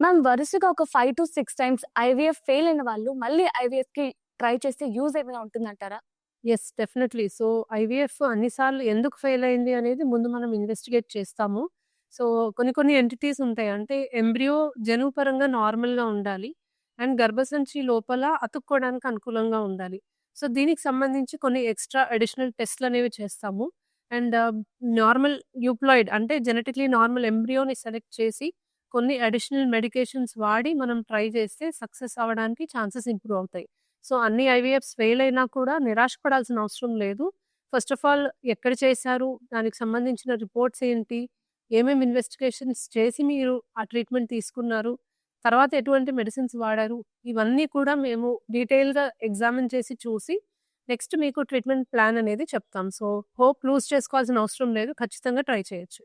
Ma'am వరుసగా ఒక 5-6 times IVF fail అయిన వాళ్ళు మళ్ళీ ఐవీఎఫ్‌కి ట్రై చేస్తే యూజ్ ఏమైనా ఉంటుందంటారా? యెస్. డెఫినెట్‌లీ. సో, ఐవీఎఫ్ అన్ని సార్లు ఎందుకు ఫెయిల్ అయింది అనేది ముందు మనం ఇన్వెస్టిగేట్ చేస్తాము. సో, కొన్ని కొన్ని ఎంటిటీస్ ఉంటాయి. అంటే ఎంబ్రియో జన్యుపరంగా నార్మల్‌గా ఉండాలి. అండ్ గర్భసంచి లోపల అతుక్కోవడానికి అనుకూలంగా ఉండాలి. సో, దీనికి సంబంధించి కొన్ని ఎక్స్‌ట్రా అడిషనల్ టెస్ట్‌లనేవి చేస్తాము. అండ్ నార్మల్ యూప్లాయిడ్ అంటే జెనెటికల్లీ నార్మల్ ఎంబ్రియోని సెలెక్ట్ చేసి కొన్ని అడిషనల్ మెడికేషన్స్ వాడి మనం ట్రై చేస్తే సక్సెస్ అవ్వడానికి ఛాన్సెస్ ఇంప్రూవ్ అవుతాయి. సో, అన్ని ఐవీఎఫ్స్ ఫెయిల్ అయినా కూడా నిరాశ పడాల్సిన అవసరం లేదు. ఫస్ట్ ఆఫ్ ఆల్ ఎక్కడ చేశారు? దానికి సంబంధించిన రిపోర్ట్స్ ఏంటి? ఏమేమి ఇన్వెస్టిగేషన్స్ చేసి మీరు ఆ ట్రీట్మెంట్ తీసుకున్నారు? తర్వాత ఎటువంటి మెడిసిన్స్ వాడారు? ఇవన్నీ కూడా మేము డీటెయిల్‌గా ఎగ్జామిన్ చేసి చూసి నెక్స్ట్ మీకు ట్రీట్మెంట్ ప్లాన్ అనేది చెప్తాం. సో, హోప్ లూజ్ చేసుకోవాల్సిన అవసరం లేదు. ఖచ్చితంగా ట్రై చేయొచ్చు.